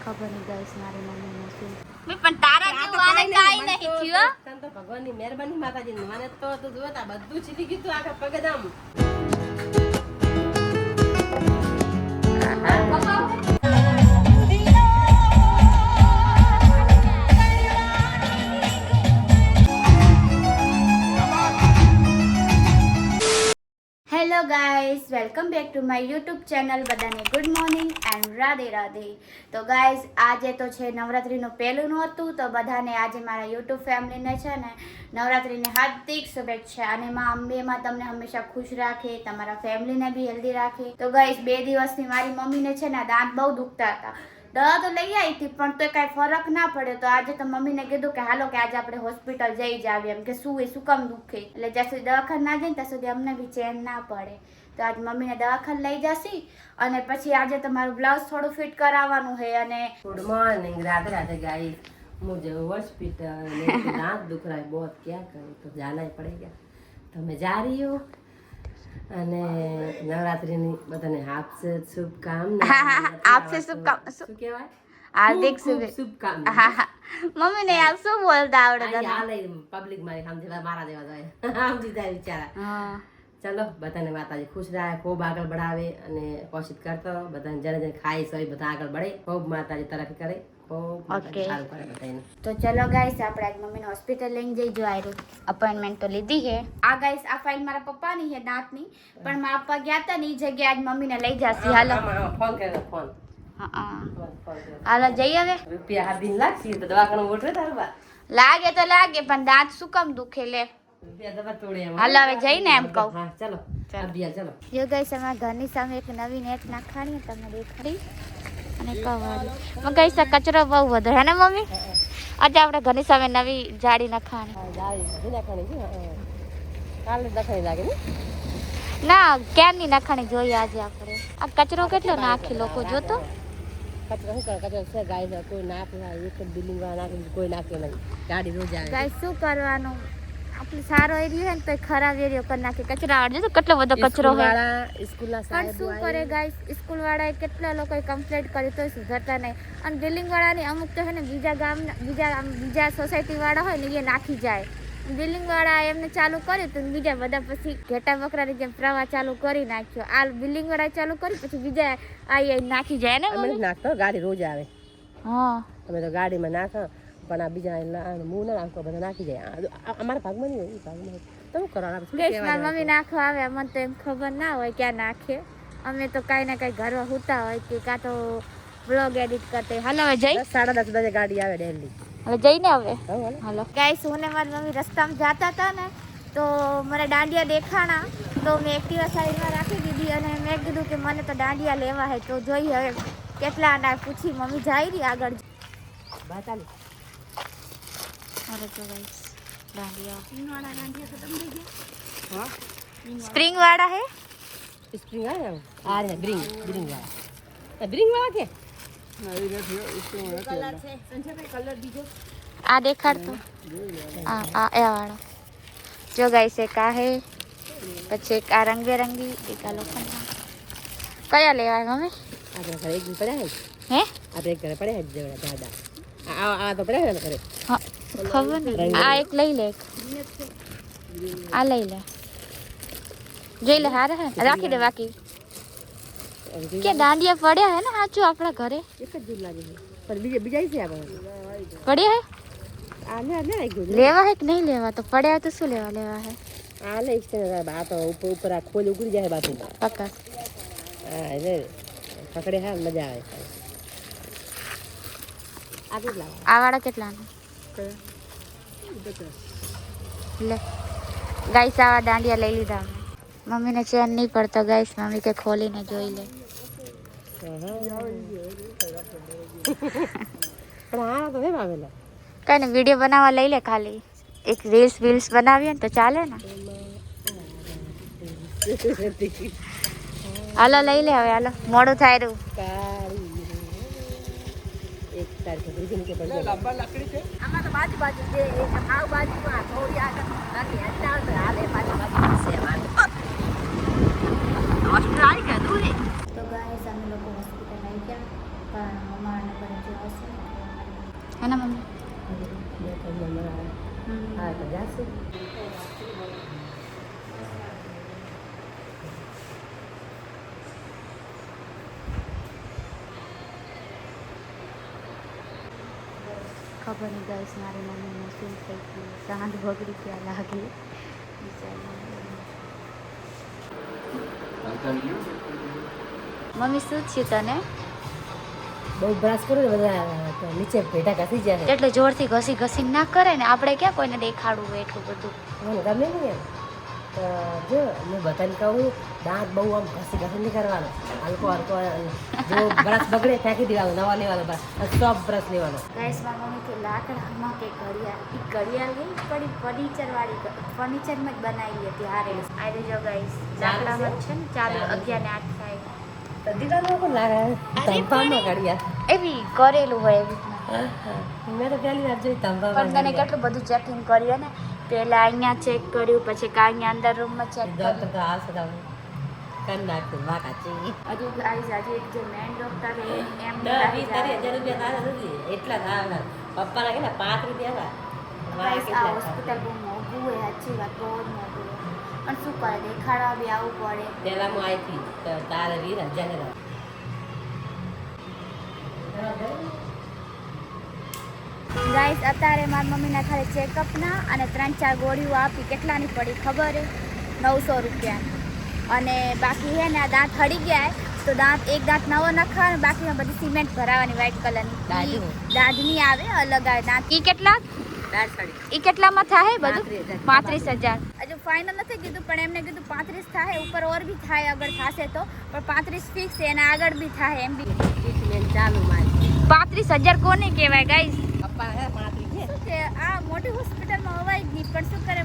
ખબર નહીં ગાઈસ મારી મમ્મીને શું મેં પણ તારા જેવું આને કાઈ નહીં થયું તને તો ભગવાનની મહેરબાની માતાજી મને તો જોતા બધું છીલી ગયું આખા પગદામ hello guys welcome back to my YouTube channel બધાને good morning and Radhe Radhe તો ગાઈઝ આજે તો છે નવરાત્રિનું પહેલું નહોતું તો બધાને આજે મારા યુટ્યુબ ફેમિલીને છે ને નવરાત્રિની હાર્દિક શુભેચ્છા અને માં અંબેમાં તમને હંમેશા ખુશ રાખે તમારા ફેમિલીને બી હેલ્ધી રાખે તો ગાઈઝ 2 દિવસથી મારી મમ્મીને છે ને દાંત બહુ દુખતા હતા દવા તો લઈ આવી હતી પણ તો કાંઈ ફરક ના પડ્યો તો આજે તો મમ્મીને કીધું કે હાલો કે આજે આપણે હોસ્પિટલ જઈ જ આવીએ એમ કે શું કામ દુખે એટલે જ્યાં સુધી દવાખાને ના જઈએ ત્યાં સુધી અમને બી ચેન ના પડે તો આજ મમ્મીને દવાખાને લઈ જશી અને પછી આજે તમારું બ્લાઉઝ થોડું ફિટ કરાવવાનું છે અને good morning Radhe Radhe guys मुझे हॉस्पिटल दांत दुख रहा है बहुत क्या करूं तो जाना ही पड़ेगा तो मैं जा रही हूँ અને નવરાત્રીની બધાને આપસે શુભકામના આપસે શુભકામના શું કહેવાય હાર્દિક શુભકામના મમ્મીને આ શું બોલતા આવડે તને આ લઈ પબ્લિક મારી સમજી મારા જેવા જાય સમજી જાય બિચારા હા ચલો બધાને માતાજી ખુશ રહે ખૂબ આગળ બઢાવે અને કોશિશ કરતો બધાને જેને ખાઈ સોય બધા આગળ બઢે ખૂબ માતાજી તરફી કરે ઓકે તો ચલો ગાઈસ આપણે આજ મમ્મીને હોસ્પિટલ લઈને જઈ જોઈ અપોઇન્ટમેન્ટ તો લીધી છે આ ગાઈસ આ ફાઇલ મારા પપ્પાની છે દાંતની પણ મારા પપ્પા ગયા હતા ને એ જગ્યાએ આજ મમ્મીને લઈ જશે હાલો ફોન કર્યો ફોન હાલો જઈ હવે રૂપિયા આ દિન લાગશે તો દવાખાનું ઓટરે તારવા લાગે તો લાગે પણ દાંત શું કામ દુખે લે રૂપિયા દવા તોડે એમ હાલો હવે જઈને એમ કહું હા ચલો અભિયા ચલો જો ગાઈસ અમારા ઘરની સામે એક નવી નેટ નાખવાની તમને દેખાડી અને કવાડી ગાઈસ આ કચરો બહુ વધે હે ને મમ્મી આજે આપણે ઘરની સામે નવી જાડી નાખવાની કાલે દખાઈ લાગે ને ના ક્યારની નાખવાની જોઈએ આજે આપણે આ કચરો કેટલો નાખી લોકો જોતો કચરો શું કરે કચરો છે ગાય કોઈ નાખે એક બિલ્ડિંગ વાળા નાખે કોઈ નાખે નહીં ગાડી રોજ આવે ગાઈસ શું કરવાનું આપણે સારો એરિયો હે ને તો ખરાબ એરિયો કરી નાખે કચરા વાળો જો કેટલો બધો કચરો હોય સ્કૂલના પણ શું કરે ગાઈસ સ્કૂલ વાળાએ કેટલા લોકોએ કમ્પ્લેન્ટ કરી તો સુધરતા નહીં અને બિલ્ડિંગ વાળાની અમુક તો હે ને બીજા ગામના બીજા સોસાયટી વાળા હોય ને એ નાખી જાય બિલ્ડિંગ વાળા એમને ચાલુ કર્યું તો બીજા બધા પછી ઘેટા બકરાની જેમ પ્રવાહ ચાલુ કરી નાખ્યો આ બિલ્ડિંગ વાળા ચાલુ કરી પછી બીજા આ નાખી જાય ને અમે નાખતો ગાડી રોજ આવે હા તમે તો ગાડીમાં નાખો પણ આ બીજા મું ના નાખો બધા નાખી જાય અમારા ભાગમાં નહીં હોય ભાગમાં તો શું કરો મારી મમ્મી નાખવા આવે મને તો એમ ખબર ના હોય ક્યાં નાખે અમે તો કાંઈ ના કાંઈ ઘરમાં હોતા હોય કે કાં તો બ્લોગ એડિટ કરતા હાલો હવે જઈ 10:30 બજે ગાડી આવે ડેલી હવે જઈને હવે હાલો ગાઈસ હું ને મારી મમ્મી રસ્તામાં જતા હતા ને તો મને દાંડિયા દેખાણા તો મેં એક્ટિવા સાઈડમાં રાખી દીધી અને મેં કીધું કે મને તો દાંડિયા લેવા હે તો જોઈ હવે કેટલા ના પૂછી મમ્મી જાય રહી આગળ અરે તો ગાઈસ દાંડિયા સ્પ્રિંગ વાળા હે સ્પ્રિંગ વાળા આ બ્રિંગ વાળા કે આ દેખાડતો આ એ વાળો જો ગાઈસ એક આ હે પછી એક આ રંગબેરંગી એક આ લોખંડના કયા લેવાય મમ્મી આપણે ઘરે એક પડ્યા હે હે આપણે એક ઘરે પડ્યા હે જેવડા દાદા આ તો પડ્યા ને ઘરે હા ખબર નહીં આ એક લઈ લે એક આ લઈ લે જોઈ લે હારે હે રાખી દે બાકી કે દાંડિયા પડ્યા હે ને સાચું આપણા ઘરે એક જ દૂર લાગે પણ બીજા છે આપણે પડ્યા હે આ લે લેવા હે કે નહીં લેવા તો પડ્યા તો શું લેવા હે આ લે છે આ તો ઉપર આ ખોલી ઉગડી જાય બાજુ પકડ હા એટલે પકડે હા મજા આવે આ કેટલા આ વાળા કેટલાના લે ગાઈસ આવા દાંડિયા લઈ લીધા મમ્મીને ચેન નહીં પડતો ગાઈસ મમ્મી કે ખોલીને જોઈ લે પણ આ તો કેમ આવેલા કઈ ને વિડીયો બનાવવા લઈ લે ખાલી એક રીલ્સ બનાવીએ ને તો ચાલે ને હાલો લઈ લે હવે હાલો મોડું થાય રહ્યું એક તારીખે બીજી નીચે પડી લંબા લકડી છે આમાં તો બાજુ જે એક આવ બાજુમાં થોડી આગળ બાકી હટાવ તો હાલે બાજુ સેવા હોસ્પિટલ આવી ગયા દૂર તો ગાઈસ અમે લોકો હોસ્પિટલ આવી ગયા પણ મમ્માને ઘરે હે ને મમ્મી? હા તો જાશે. ખબર નહીં ગાઈસ મારી મમ્મીને શું થઈ ગયું, દાંત બગડી ગયા લાગે. મમ્મી શું થયું તને? બહુ બ્રશ કરું ને બધા તો નીચે ભેટા ઘસી જાય. એટલે જોરથી ઘસી ઘસી ના કરે ને, આપણે ક્યાં કોઈને દેખાડવું હોય એટલું બધું. મને ગમે નહીં એમ. તો જો હું બધાને કહું દાંત બહુ આમ ઘસી ઘસી નહીં કરવાનો, હલકો હલકો જો બ્રશ બગડે ફેંકી દેવાનું, નવા લેવાનો બ્રશ, સોફ્ટ બ્રશ લેવાનો. ગાઈસ મારી મમ્મી કે લાકડામાં કે ઘડિયાળ ગઈ પડી ફર્નિચરમાં જ બનાવી હતી હારે. આ જો ગાઈસ લાકડામાં જ છે ને, ચાલુ 11 ને 8 થાય. તો દીવાનો કોણ લાગે તંબામાં ઘડિયાળ એવી કરેલું હોય એવી રીતના. મેં તો પહેલી વાર જોઈ પણ તંબામાં તને કેટલું બધું ચેકિંગ કર્યું ને, પહેલા અહીંયા ચેક કર્યું, પછી અહીંયા અંદર રૂમમાં ચેક કર્યું. ડોક્ટર તો આવશે તો કરી નાખ્યું વાકા છે. હજુ ગાઈસ આજે એક જે મેન ડોક્ટર હે એમ 20,000 રૂપિયા તારા નથી એટલા થાય. પપ્પાના કે 5 રૂપિયા ગાઈસ આ હોસ્પિટલ બહુ મોંઘું હોય, સાચી વાત બહુ જ મોંઘું હોય, પણ શું કરે દેખાડવા બી આવવું પડે. પેલા હું આવી હતી તો તારે 20,000 ગાઈસ અત્યારે મારી મમ્મીના ખાલી ચેકઅપના અને 3-4 ગોળીઓ આપી, કેટલાની પડી ખબર હે? 900 રૂપિયા. અને બાકી હે ને આ દાંત હળી ગયા તો એક દાંત નવો નખાવાનો, બાકીમાં બધી સિમેન્ટ ભરાવાની વ્હાઈટ કલરની દાઢની આવે અલગ આવે દાંત. ઈ કેટલા કેટલામાં થાય બધું? 35,000. હજુ ફાઇનલ નથી કીધું, પણ એમને કીધું 35 થાય, ઉપર ઓર બી થાય અગર થશે તો, પણ 35 ફિક્સ છે અને આગળ બી થાય એમ બી. ટ્રીટમેન્ટ ચાલુ મારી. 35,000 કોને કહેવાય ગાઈસ? પપ્પા હે 35 શું કે આ મોટી હોસ્પિટલમાં અવાય જ નહીં, પણ શું કરે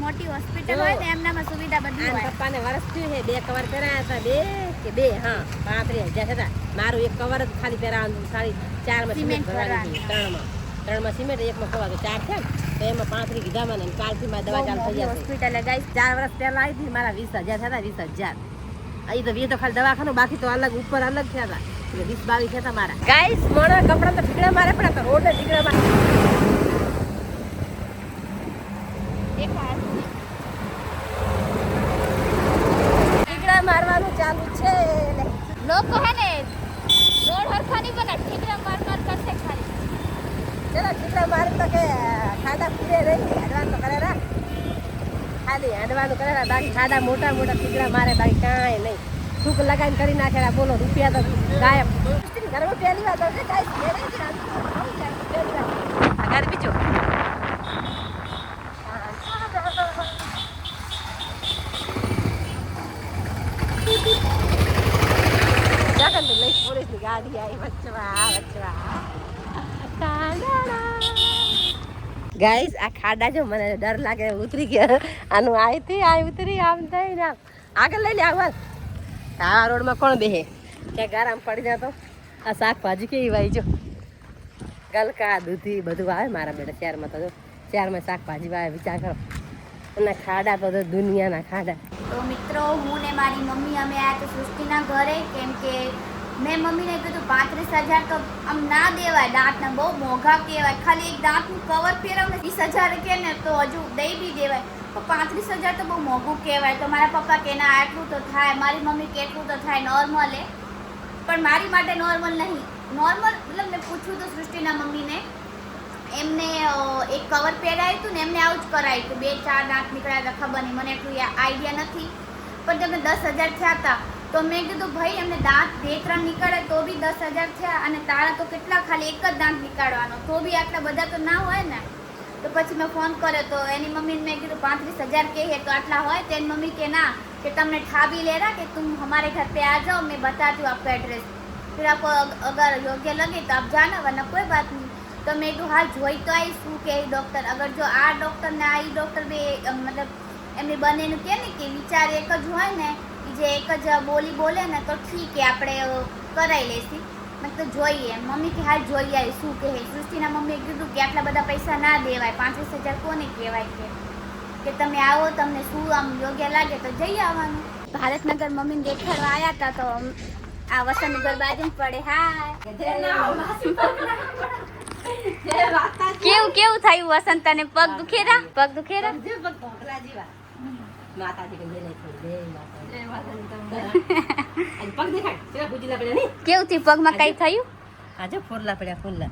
મોટી હોસ્પિટલ હોય ને એમનામાં સુવિધા બધી હોય. પપ્પાને વર્ષ થયું છે 2 કવર કરાયા હતા, 2 કે 2 હા 35,000 હતા. મારું એક કવર જ ખાલી પહેરાવાનું, ખાલી 4 માં સિમેન્ટ ભરવાની, 3 માં સિમેન્ટ, 1 માં કવર, 4 છે તો એમાં 35 કીધા મને. કાલથી મારી દવા ચાલુ થઈ જશે. હોસ્પિટલ ગાઈસ 4 વર્ષ પહેલા આવી હતી મારા 20,000 થતા. 20,000 અહીં તો તો ખાલી દવાખાનું, બાકી તો અલગ ઉપર અલગ થયા હતા, 20-22 થયા મારા. ગાઈસ મોણા કપડા તો ઠીકડા મારે પણ તો રોડ ઠીકડા મારે. ઠીકડા મારવાનું ચાલુ છે. લોકો હે ને રોડ હરખા નહીં બને, ઠીકડા માર કરશે ખાલી. ચલો ઠીકડા મારે તો કે ખાડા પૂરે રહી હેડવાનું તો કરે રા, ખાલી હેડવાનું કરે રા, બાકી ખાડા મોટા મોટા ઠીકડા મારે, બાકી કાંઈ નહીં. થૂક લગાવીને કરી નાખેલા, બોલો રૂપિયા તો ગાયબ. ઘરમાં પહેલી વાત આવશે કાંઈ ઘર બીજું પોલીસની ગાડી આવી ગાઈસ. આ ખાડા જો મને ડર લાગે, ઉતરી ગયા આનું આ ઉતરી આમ થઈ ને આગળ લઈ લે આગળ. આ રોડમાં કોણ બેહે? ત્યાં ગારામ પડી જતો. આ શાકભાજી કેવી વાવી જો, ગલકા દૂધી બધું આવે મારા બેટા શહેરમાં. તો જો શહેરમાં શાકભાજી વાવે, વિચાર કરો. અને ખાડા તો દુનિયાના ખાડા. તો મિત્રો હું ને મારી મમ્મી અમે આ તો સૃષ્ટિના ઘરે, કેમ કે મેં મમ્મીને કીધું 35,000 તો આમ ના દેવાય, દાંતને બહુ મોંઘા કહેવાય. ખાલી એક દાંતનું કવર પહેરાવ ને 20,000 કે ને તો હજુ દઈ બી દેવાય, પણ 35,000 તો બહુ મોંઘું કહેવાય. તો મારા પપ્પા કે ના આટલું તો થાય, મારી મમ્મી કે એટલું તો થાય નોર્મલ હે, પણ મારી માટે નોર્મલ નહીં. નોર્મલ મતલબ મેં પૂછ્યું તો સૃષ્ટિના મમ્મીને, એમને એક કવર પહેરાયું હતું ને એમને આવું જ કરાયું હતું. 2-4 દાંત નીકળ્યા હતા, ખબર નહીં, મને એટલું આઈડિયા નથી, પણ તમને 10,000 થયા હતા. તો મેં કીધું ભાઈ એમને દાંત 2-3 નીકળે તો બી 10,000 થયા, અને તારા તો કેટલા ખાલી એક જ દાંત નીકાળવાનો, તો બી આટલા બધા તો ના હોય ને. તો પછી મેં ફોન કર્યો તો એની મમ્મીને મેં કીધું 35,000 કહે તો આટલા હોય? તો એની મમ્મી કે ના, कि तुमने ठाबी ले रहा कि तुम हमारे घर पे आ जाओ, मैं बताती हूँ आपका एड्रेस, फिर आपको अगर योग्य लगे तो आप जाना, वरना कोई बात नहीं. तो मैं तो हाँ જોઈ તો આવી શું કે ડૉક્ટર, અગર જો આ ડૉક્ટર ને આ ડૉક્ટર બે મતલબ એમની બંનેનું કહે ને કે વિચાર એક જ હોય ને, જે એક જ બોલી બોલે ને તો ઠીક है આપણે કરાવી લઈશું. મેં તો જોઈએ, મમ્મી કે હા જોઈ આવી શું કહે. સૃષ્ટિના મમ્મીએ કીધું કે આટલા બધા પૈસા ના દેવાય, 35,000 કોને કહેવાય, કે તમે આવો તમને શું આમ યોગ્ય લાગે તો જઈ આવવાનું. ભારતનગર મમ્મીને દેખાડવા આવ્યા હતા તો આ વસંતનગર બાજુ પડે. હા કેવું કેવું થયું વસંત તને પગ દુખેરા પગ દુખેરા જે પગ ઢોકળા જેવા. માતાજી કે જય માતાજી. આજે પગ દેખાય કેવા ગુજીલા પડ્યા નહીં. કેવું થયું પગમાં કઈ થયું આજે ફોરલા પડ્યા ફોરલા.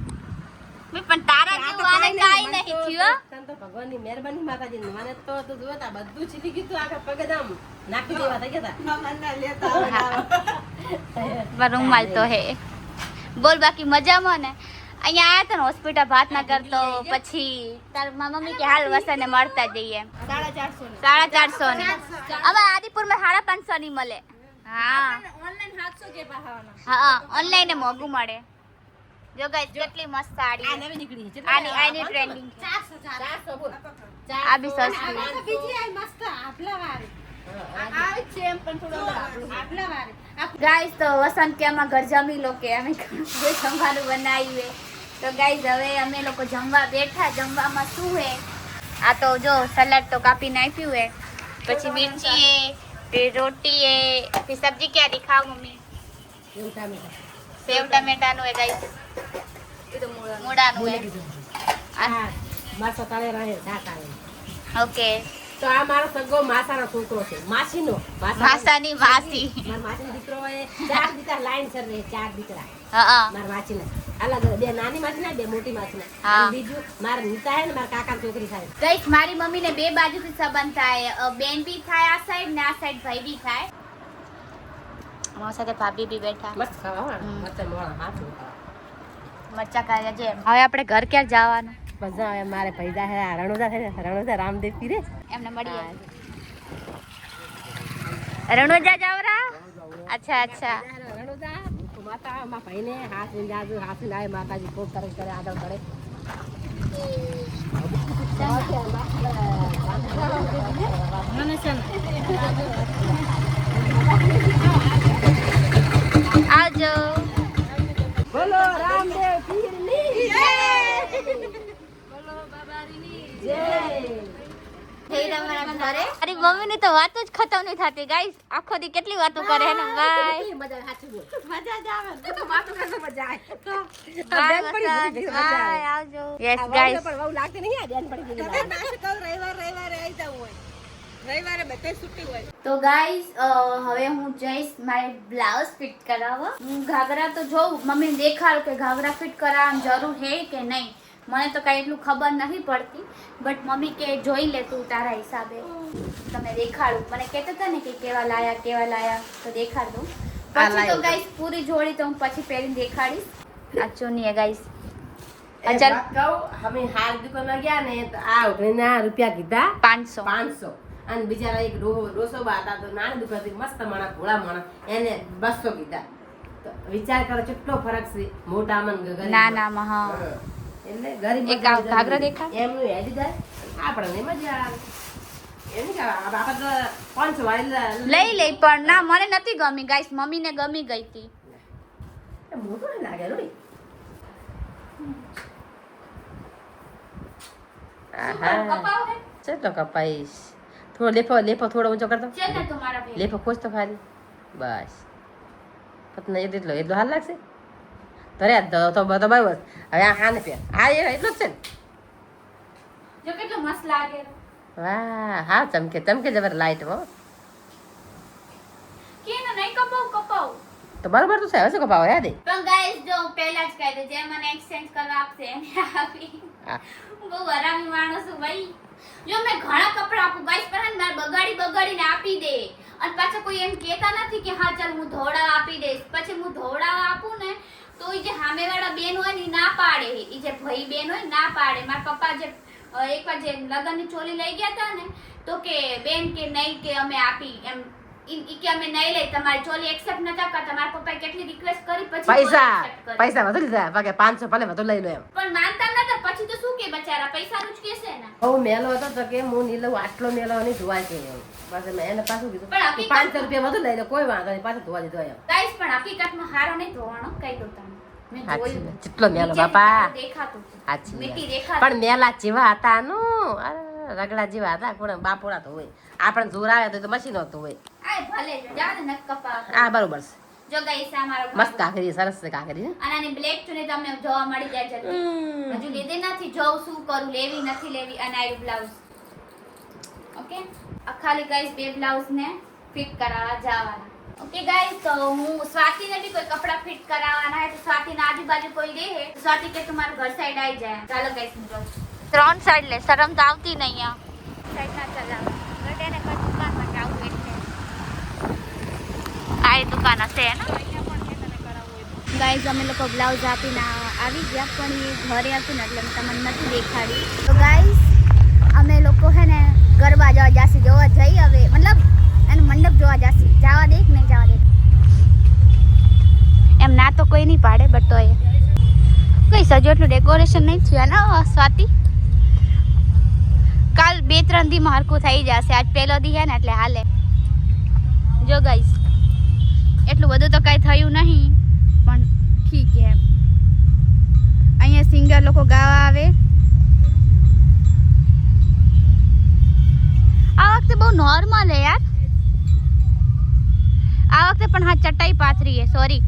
પણ તારા જેવું આને કાઈ નહીં થયું તને તો ભગવાનની મહેરબાની માતાજી મને તો તું જોતા બધું છીલી ગયું તું આખા પગે દામ નાખી દેવા થઈ ગયા પર રૂમાલ તો હે બોલ બાકી મજામાં ને અહીંયા આયા હતા ને હોસ્પિટલ ભાત ના કરતો પછી તાર મમ્મી કે હાલ વસને મળતા જઈએ 450 ની હવે આદિપુર માં 550 ની મળે હા હા ઓનલાઈન મોંઘું મળે જો ગાઈસ કેટલી મસ્ત સાડી આ નવી નીકળી છે આની ટ્રેન્ડિંગ 400 બોલ આ બી સસ્તી બીજી આ મસ્ત આપલા વાળી આવી છે એમ પણ થોડો આપલા વાળી ગાઈસ તો વસંત કે અમે ઘર જમી લો કે અમે જમવાનું બનાવ્યું તો ગાઈસ હવે અમે લોકો જમવા બેઠા જમવામાં શું હે આ તો જો સલાડ તો કાપી નાખ્યું હે પછી મિર્ચી હે फिर रोटी है फिर सब्जी क्या दिखाओ मम्मी सेव टमेटा નું है गाइस ये तो मूड़ा નું है માસો તાળે રહે ઢાકા ओके તો આ મારો સગો માસાનો છોકરો છે માસીનો માસાની માસી મારા માસીનો દીકરો હોય 4 દીકરા લાઈન સર રહે 4 દીકરા હા મારા માસીના અલગ બે નાની માસીના બે મોટી માસીના હા. અને બીજું મારા નીતા હે ને મારા કાકાની છોકરી થાય गाइस મારી મમ્મી ને બે બાજુથી સંબંધ થાય બેન બી થાય આ સાઈડ ને આ સાઈડ ભાઈ બી થાય અમારા સાથે ભાભી બી બેઠા મસ્ત ખાવા મસ્ત મોળા હાથું મચ્ચા ખાયા છે હવે આપણે ઘર ક્યાં જવાનું બધા હવે મારે પૈદા હે રણોદા છે રણોદા રામદેવ પીરે એમને મળીએ રણોજા જાવરા અચ્છા અચ્છા રણોદા માતા માં ભાઈને હાથ જાજુ હાથ લાય માતાજી ખૂબ તરફ કરે આગળ કરે આવજો બોલો રામદેવ પીરની જય બોલો બાબારીની જય અરે મમ્મી ની તો વાતો જ ખતમ નહીં થતી ગાઈસ આખો દી કેટલી વાતો કરે હે ને બાય મજા સાચું બોલ મજા જ આવે તો વાતો કરતો મજા આવે તો બાય આવજો યસ ગાઈસ પણ બહુ લાગતી નહીં આ બેન પડી ગઈ તો ગાઈસ હવે હું જઈશ મારે બ્લાઉઝ ફિટ કરાવવા હું ઘાઘરા તો જોઉં મમ્મીને દેખાડું કે ઘાઘરા ફિટ કરાવવાની જરૂર હે કે નહીં મને તો કાંઈ એટલું ખબર નથી પડતી બટ મમ્મી કે જોઈ લે તું તારા હિસાબે તમે દેખાડું મને કહેતા હતા ને કે કેવા લાયા તો દેખાડ દઉં પછી તો ગાઈસ પૂરી જોડી તો હું પછી પહેરીને દેખાડીશ આ ચુની હે ગાઈસ અચલ અમે હાર દુકાનમાં ગયા ને તો આ ઉઘરીના રૂપિયા કીધા 500 500 અને બિચારા એક ડોસો હતા તો નાની દુકાનથી મસ્ત માણા ભોળા માણા એને 200 કીધા તો વિચાર કરો કેટલો ફરક છે મોટા મન ગરીબ નાનામાં હા એટલે ગરીબ એક આ ઘાઘરા દેખાડ એમનું હેડી જાય આપણને મજા આવે એની કે આપણે તો 500 વાળી લઈ પણ ના મને નથી ગમી ગાઈસ મમ્મીને ગમી ગઈ હતી મોટું નહીં લાગે રોઈ ચેટલો કપાઈશ થોડો લેફો થોડો ઊંચો કરતો લેફો ખોજ તો ખાલી બસ પતને એટલો હાલ લાગશે તરે તો બરાબર હવે આ હાને પે આ એટલો જ છે ને જો કેટલો મસ્ત લાગે વાહ હા ચમકે જબર લાઈટ હો કેનો નહીં કપાવ તો બરાબર તો છે હવે શું કપાવ યાદ પણ ગાઈસ જો પહેલા જ કહી દે જે મને એક્સચેન્જ કરવા આપશે એને આપી બહુ હરામી માણસ છું ભાઈ જો મેં ઘણા કપડા આપું ગાઈસ પણ મારે બગાડીને આપી દે અને પાછા કોઈ એમ કહેતા નથી કે હા ચાલ હું ધોળાવા આપી દઈશ પછી હું ધોળાવા આપું ને તો એ જે સામેવાળા બેન હોય ને ના પાડે એ જે ભાઈ બેન હોય ના પાડે મારા પપ્પા જે એકવાર જે લગનની ચોલી લઈ ગયા હતા ને તો કે બેન કે નહીં કે અમે આપી એમ કે અમે નહીં લઈ તમારી ચોલી એક્સેપ્ટ નતા કરતા મારા પપ્પાએ કેટલી રિક્વેસ્ટ કરી પછી પૈસા વધુ લીધા બાકી 500 ભલે વધુ લઈ લો એમ પણ માનતા નતા પછી તો શું કે બચારા પૈસાનું જ કેસે ને બહુ મેલો હતો તો કે હું નહીં લઉં આટલો મેલો નહીં ધોવાય કે એમ બસ મેં એને પાછું કીધું પણ 500 રૂપિયા વધુ લઈ લો કોઈ વાંધો નહીં પાછું ધોવા દીધો એમ ગાઈસ પણ હકીકતમાં હારો નહીં ધોવાનો કહી દો તમે મેં જોયું જેટલો મેલો બાપા દેખાતું સાચી મીઠી દેખાતું પણ મેલા જેવા હતા નું રગડા જેવા હતા કોણ બાપોડા તો હોય આપણે જોર આવે તો મશીન હોતું હોય આય ભલે જા ને કપા આ બરોબર છે જો ગાઈસ આ મારો મસ્ત કાકરી સરસ છે કાકરી હે. અને આની બ્લેક ચુની તમને જોવા મળી જાય છે હજુ લીધી નથી જોઉં શું કરું લેવી નથી લેવી અને આ બ્લાઉઝ ઓકે આ ખાલી ગાઈસ બે બ્લાઉઝ ને ફિટ કરાવવા જવાના ઓકે ગાઈસ તો હું સ્વાતિને બી કોઈ કપડા ફિટ કરાવવાના હે તો સ્વાતિના આજુબાજુ કોઈ દે હે સ્વાતિ કે તમારું ઘર સાઈડ આવી જાય ચાલો ગાઈસ હું જોઉં ત્રણ સાઈડ લે શરમ તો આવતી નહીં આ સાઈડ ના ચલાવે ગડે ને કોઈ દુકાનમાં જાવું એટલે આ એ દુકાન હશે ને ગાઈસ અમે લોકો બ્લાઉઝ આપીને આવી ગયા પણ એ ઘરે હતું ને એટલે તમને નથી દેખાડી તો ગાઈસ અમે લોકો હે ને ગરબા જવા જાસી જોવા જઈ હવે મતલબ એનું મંડપ જોવા જાસી જવા દે કે નહીં જવા દે એમ ના તો કોઈ નહીં પાડે બટ તો એ કઈ સજો એટલું ડેકોરેશન નહીં થયું ને સ્વાતિ કાલ 2-3 દીમાં હરખું થઈ જશે આજ પહેલો દી હે ને એટલે હાલે જો ગાઈસ એટલું બધું તો કાંઈ થયું નહીં પણ ઠીક છે અહીંયા સિંગર લોકો ગાવા આવે આ વખતે બહુ નોર્મલ હે યાર આ વખતે પણ હા ચટાઈ પાથરી હે સોરી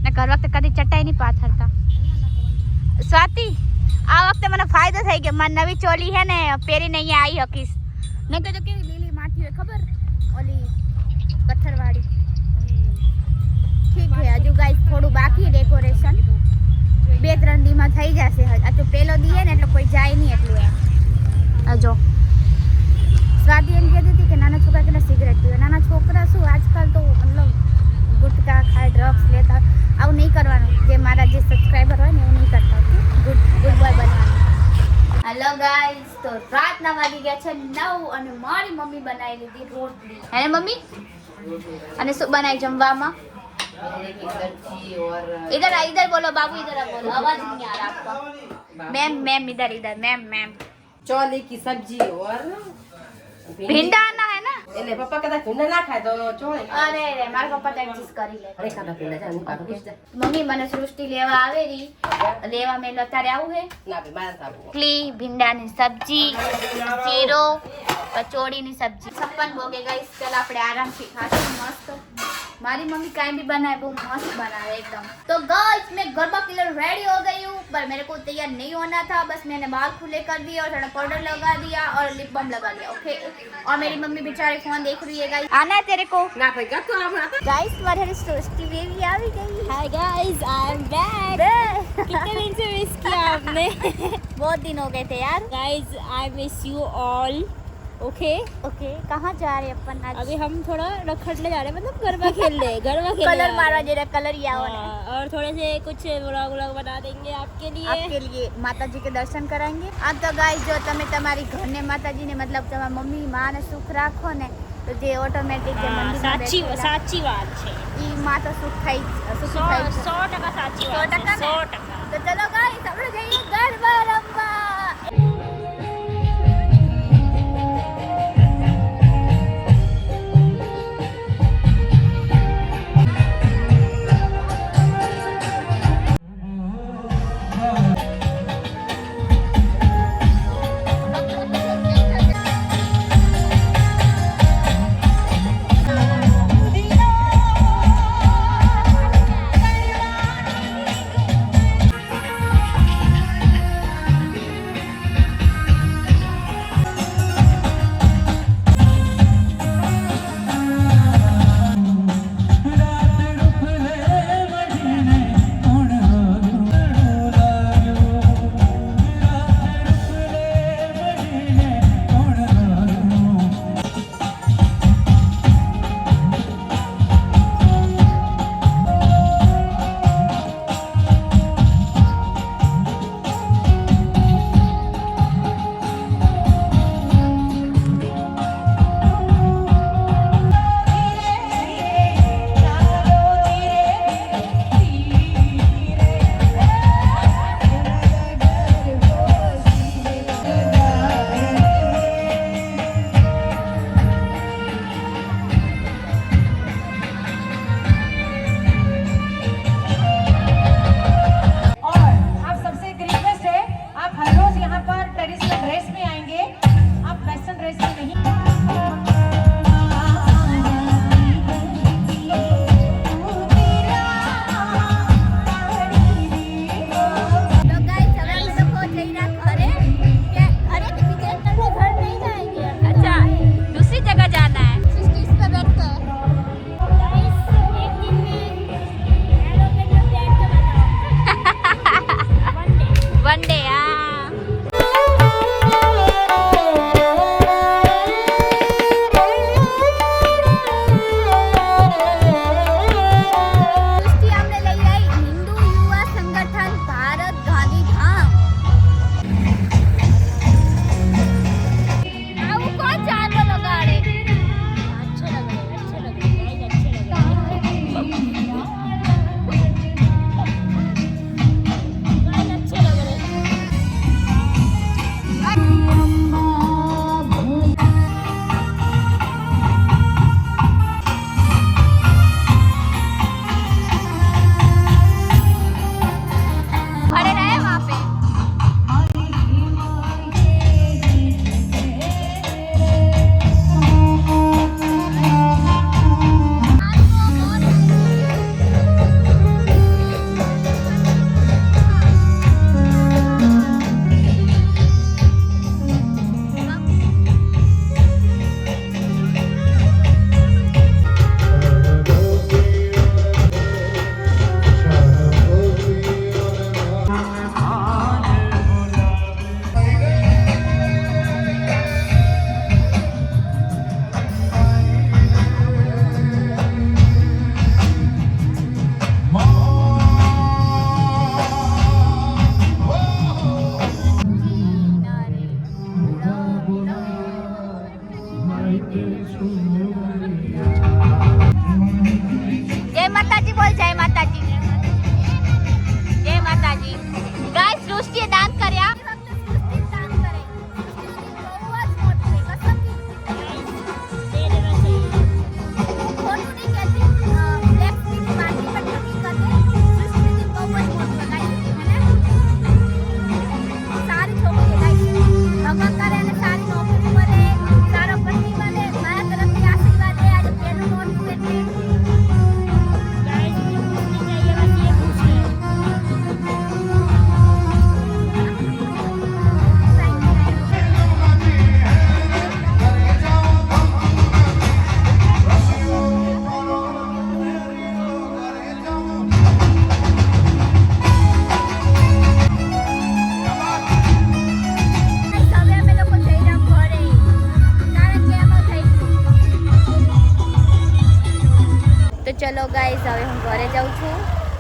ને ઘર વખતે કદી ચટાઈ નહીં પાથરતા સ્વાતિ આ વખતે મને ફાયદો થઈ ગયો મારી નવી ચોલી હે ને પહેરીને અહીંયા આવી હકીશ નહીં તો કેવી લીલી માટી હોય ખબર ઓલી પથ્થરવાળી ઠીક છે હજુ ગાઈસ થોડું બાકી ડેકોરેશન 2-3 દીમાં થઈ જશે આ તો પેલો દી હે ને એટલે કોઈ જાય નહીં એટલું એમ આ જો સ્વાતિ એમ કહેતી હતી કે નાના છોકરા કે સિગરેટ પીવે નાના છોકરા શું આજકાલ તો મતલબ ગુટકા ખાય ડ્રગ્સ લેતા આવું નહીં કરવાનું જે મારા જે સબસ્ક્રાઈબર હોય ને એવું નહીં કરતા ગુડ બોય બનવાનું હેલો ગાઈસ તો રાતના વાગી ગયા છે 9 અને મારી મમ્મી બનાવી લીધી રોટલી હે મમ્મી અને શું બનાવી જમવામાં इधर बोलो बाबू इधर बोलो आवाज नहीं आ रहा आपका मैम इधर मैम ચોલી કી સબ્જી ઓર ભીંડા આના હે ના એટલે પપ્પા કદાચ ભીંડા ના ખાય તો ચોળી અરે મારા પપ્પા તો એડજસ્ટ કરી લે અરે ખાધા ભીંડા જાની પાક પૂછ મમ્મી મને સૃષ્ટિ લેવા આવેલી લેવા મેં અત્યારે આવું હે ના ભાઈ મારા સાબુ રોટલી ભીંડાની સબ્જી જીરો કચોડીની સબ્જી છપ્પન ભોગે ગાઈસ ચાલ આપણે આરામથી ખાશું મસ્ત મારી मम्मी काई भी बनाए वो मस्त बनाए एकदम तो गाइस मैं गरबा के लिए रेडी हो गई हूँ पर मेरे को तैयार नहीं होना था बस मैंने बाल खुले कर दिए और थोड़ा पाउडर लगा दिया और लिप बाम लगा दिया ओके और मेरी मम्मी बेचारी फोन देख रही है गाइस आना है तेरे को ના ભાઈ ગતો આમ गाइस तुम्हारे सृष्टि बेबी आ गई hi guys I am back कितने दिन से मिस किया आपने बहुत दिन हो गए थे यार guys I miss you all okay okay कहाँ जा रहे हैं अपन आज अभी हम थोड़ा रखड़ने जा रहे हैं मतलब गरबा खेलने कलर मारवा जरा कलर या और थोड़े से कुछ व्लॉग बना देंगे आपके लिए माता जी के दर्शन कराएंगे अब तो गाइस जो તમે તમારી ઘરને માતાજીને મતલબ તમારા મમ્મી માને સુખ રાખો ને તો જે ઓટોમેટિક જે મંદિરમાં સાચી વાત છે ઈ માં તો સુખ થઈ 100% સાચી વાત છે 100% તો ચલો ગાઈસ આપણે જઈએ ગરબા રમવા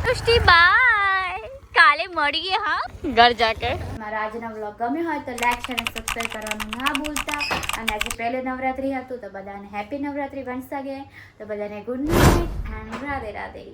સંતુષ્ટિ બાય, કાલે મળીએ હા ઘર જાકે. મારા આજનો વ્લોગ ગમ્યો હોય તો લાઈક શેર અને સબસ્ક્રાઇબ કરવાનું ના ભૂલતા. અને આજે પહેલું નવરાત્રી હતું તો બધાને હેપી નવરાત્રી વન્સ અગેન. તો બધાને good night and Radhe Radhe.